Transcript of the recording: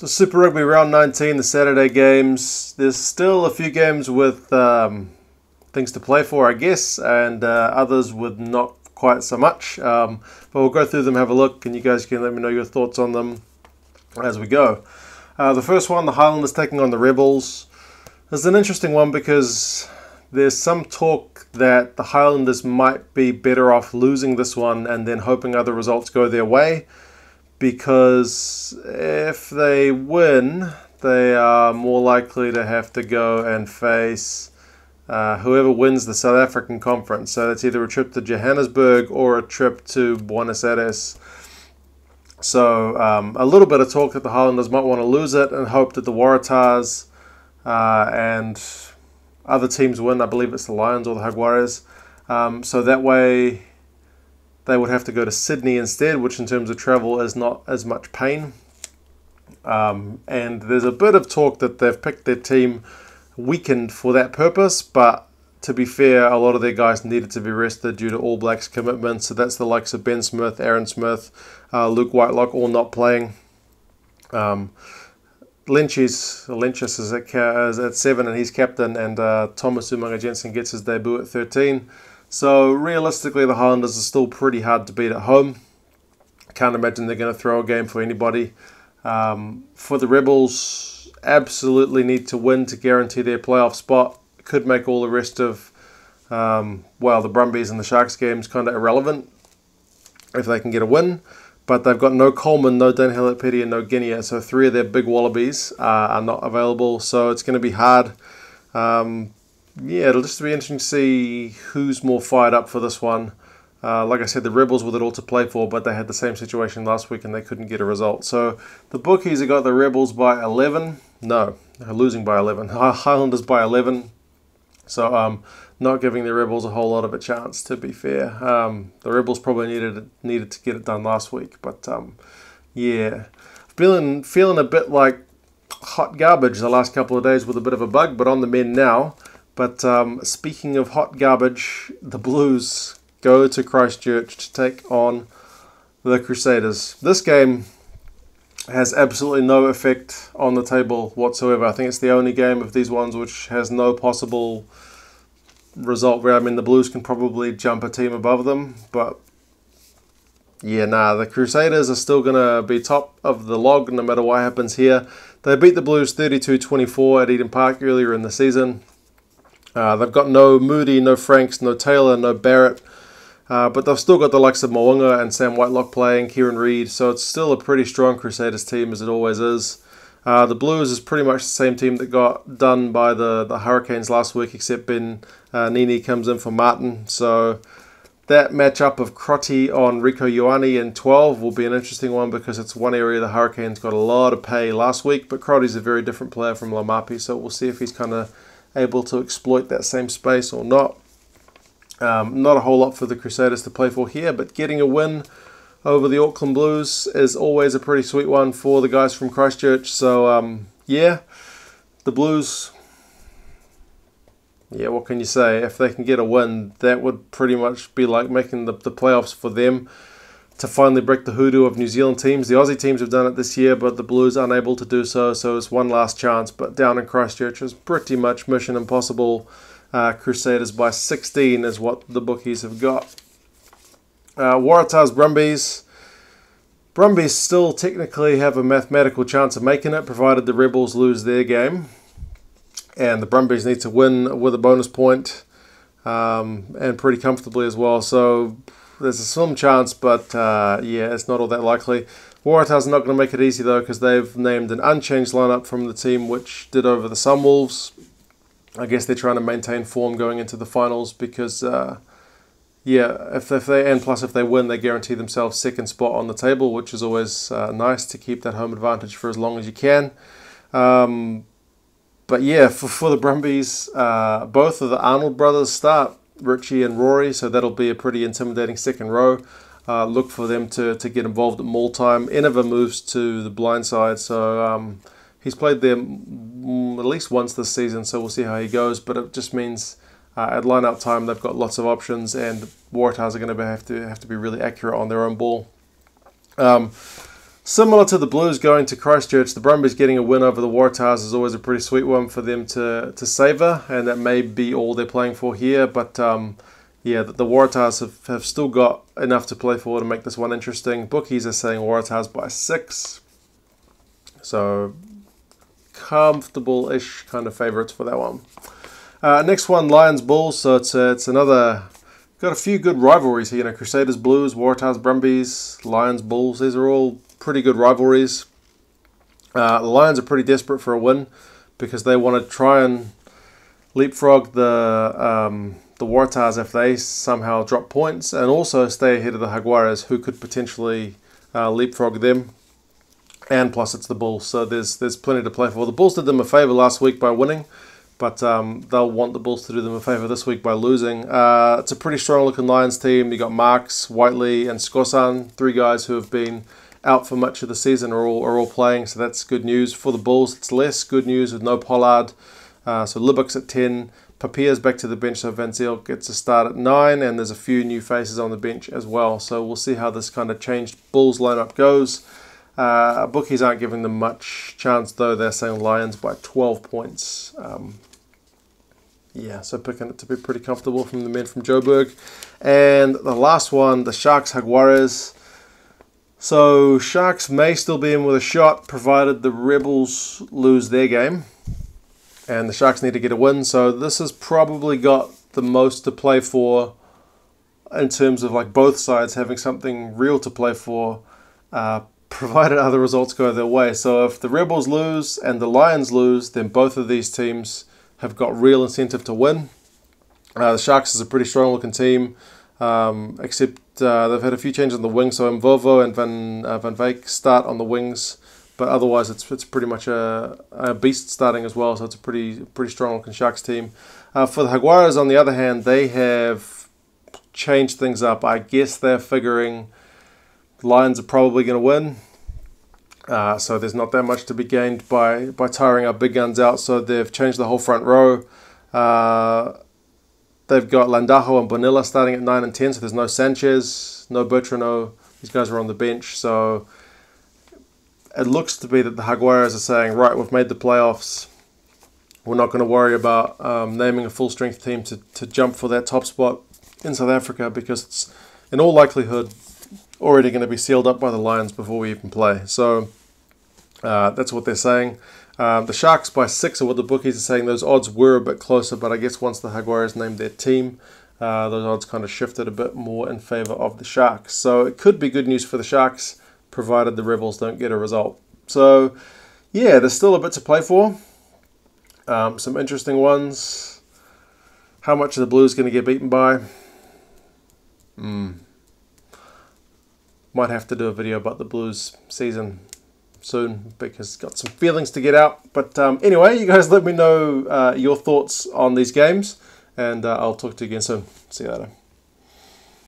The Super Rugby round 19, the Saturday games. There's still a few games with things to play for, I guess, and others with not quite so much. But we'll go through them, have a look, and you guys can let me know your thoughts on them as we go. The first one, the Highlanders taking on the Rebels. This is an interesting one because there's some talk that the Highlanders might be better off losing this one and then hoping other results go their way. Because if they win, they are more likely to have to go and face whoever wins the South African conference. So that's either a trip to Johannesburg or a trip to Buenos Aires. So a little bit of talk that the Highlanders might want to lose it and hope that the Waratahs and other teams win. I believe it's the Lions or the Jaguares. So that way they would have to go to Sydney instead, which in terms of travel is not as much pain. And there's a bit of talk that they've picked their team weakened for that purpose, but to be fair, a lot of their guys needed to be rested due to All Blacks commitments. So that's the likes of Ben Smith, Aaron Smith, Luke Whitelock all not playing. Lynchis is at 7 and he's captain, and Thomas Umaga Jensen gets his debut at 13. So realistically, the Highlanders are still pretty hard to beat at home. I can't imagine they're going to throw a game for anybody. For the Rebels, absolutely need to win to guarantee their playoff spot. Could make all the rest of, the Brumbies and the Sharks games kind of irrelevant if they can get a win. But they've got no Coleman, no Dan Hilepedi, and no Guinea. So 3 of their big wallabies are not available. So it's going to be hard. It'll just be interesting to see who's more fired up for this one. Like I said, the Rebels with it all to play for, but they had the same situation last week and they couldn't get a result. So the bookies have got the Rebels by 11. No, they're losing by 11. Highlanders by 11. So not giving the Rebels a whole lot of a chance, to be fair. The Rebels probably needed to get it done last week. But feeling a bit like hot garbage the last couple of days with a bit of a bug, but on the mend now. But speaking of hot garbage, the Blues go to Christchurch to take on the Crusaders. This game has absolutely no effect on the table whatsoever. I think it's the only game of these ones which has no possible result where, the Blues can probably jump a team above them. But the Crusaders are still going to be top of the log no matter what happens here. They beat the Blues 32-24 at Eden Park earlier in the season. They've got no Moody, no Franks, no Taylor, no Barrett. But they've still got the likes of Mo'unga and Sam Whitelock playing, Kieran Reid. So it's still a pretty strong Crusaders team, as it always is. The Blues is pretty much the same team that got done by the Hurricanes last week, except Ben Nini comes in for Martin. So that matchup of Crotty on Rico Ioane in 12 will be an interesting one because it's one area the Hurricanes got a lot of pay last week. But Crotty's a very different player from Lamapi, so we'll see if he's kind of able to exploit that same space or not. Not a whole lot for the Crusaders to play for here, but getting a win over the Auckland Blues is always a pretty sweet one for the guys from Christchurch. So, the Blues, what can you say? If they can get a win, that would pretty much be like making the playoffs for them to finally break the hoodoo of New Zealand teams. The Aussie teams have done it this year, but the Blues unable to do so, so it's one last chance. But down in Christchurch is pretty much mission impossible. Crusaders by 16 is what the bookies have got. Waratahs, Brumbies. Brumbies still technically have a mathematical chance of making it, provided the Rebels lose their game. And the Brumbies need to win with a bonus point, and pretty comfortably as well. So there's a slim chance, but it's not all that likely. Waratahs are not going to make it easy though, because they've named an unchanged lineup from the team which did over the Sunwolves. I guess they're trying to maintain form going into the finals because, if they win, they guarantee themselves second spot on the table, which is always nice to keep that home advantage for as long as you can. For the Brumbies, both of the Arnold brothers start, Richie and Rory, so that'll be a pretty intimidating second row. Look for them to get involved at maul time. Enova moves to the blind side, so he's played there at least once this season, so we'll see how he goes. But it just means at line-out time they've got lots of options, and Waratahs are going to have to be really accurate on their own ball. Similar to the Blues going to Christchurch, the Brumbies getting a win over the Waratahs is always a pretty sweet one for them to savour, and that may be all they're playing for here. But yeah, the Waratahs have still got enough to play for to make this one interesting. Bookies are saying Waratahs by 6. So comfortable-ish kind of favourites for that one. Next one, Lions-Bulls. So it's another... Got a few good rivalries here. Crusaders, Blues, Waratahs, Brumbies, Lions, Bulls. These are all pretty good rivalries. The Lions are pretty desperate for a win because they want to try and leapfrog the Waratahs if they somehow drop points, and also stay ahead of the Jaguares, who could potentially leapfrog them. And plus, it's the Bulls, so there's plenty to play for. The Bulls did them a favour last week by winning. But they'll want the Bulls to do them a favour this week by losing. It's a pretty strong-looking Lions team. You got Marks, Whiteley, and Skosan, 3 guys who have been out for much of the season are all playing, so that's good news. For the Bulls, it's less good news with no Pollard. So Libbock's at 10. Papia's back to the bench, so Van Zyl gets a start at 9, and there's a few new faces on the bench as well. So we'll see how this kind of changed Bulls lineup goes. Bookies aren't giving them much chance, though. They're saying Lions by 12 points. Yeah, so picking it to be pretty comfortable from the men from Joburg. And the last one, the Sharks Jaguares. So Sharks may still be in with a shot, provided the Rebels lose their game. And the Sharks need to get a win. So this has probably got the most to play for in terms of like both sides having something real to play for, provided other results go their way. So if the Rebels lose and the Lions lose, then both of these teams have got real incentive to win. The Sharks is a pretty strong looking team, except they've had a few changes on the wing. So Mvovo and Van Wyk start on the wings, but otherwise it's pretty much a beast starting as well. So it's a pretty strong looking Sharks team. For the Jaguares, on the other hand, they have changed things up. I guess they're figuring the Lions are probably going to win. So there's not that much to be gained by tiring our big guns out. So they've changed the whole front row. They've got Landajo and Bonilla starting at 9 and 10. So there's no Sanchez, no Bertrano. These guys are on the bench. So it looks to be that the Jaguares are saying, right, we've made the playoffs. We're not going to worry about naming a full-strength team to jump for that top spot in South Africa, because it's in all likelihood already going to be sealed up by the Lions before we even play. So that's what they're saying. The Sharks by 6 are what the bookies are saying. Those odds were a bit closer, but I guess once the Jaguares named their team, those odds kind of shifted a bit more in favour of the Sharks. So it could be good news for the Sharks, provided the Rebels don't get a result. So yeah, there's still a bit to play for. Some interesting ones. How much are the Blues going to get beaten by? Might have to do a video about the Blues season soon, because got some feelings to get out. But anyway, you guys let me know your thoughts on these games, and I'll talk to you again soon. See you later.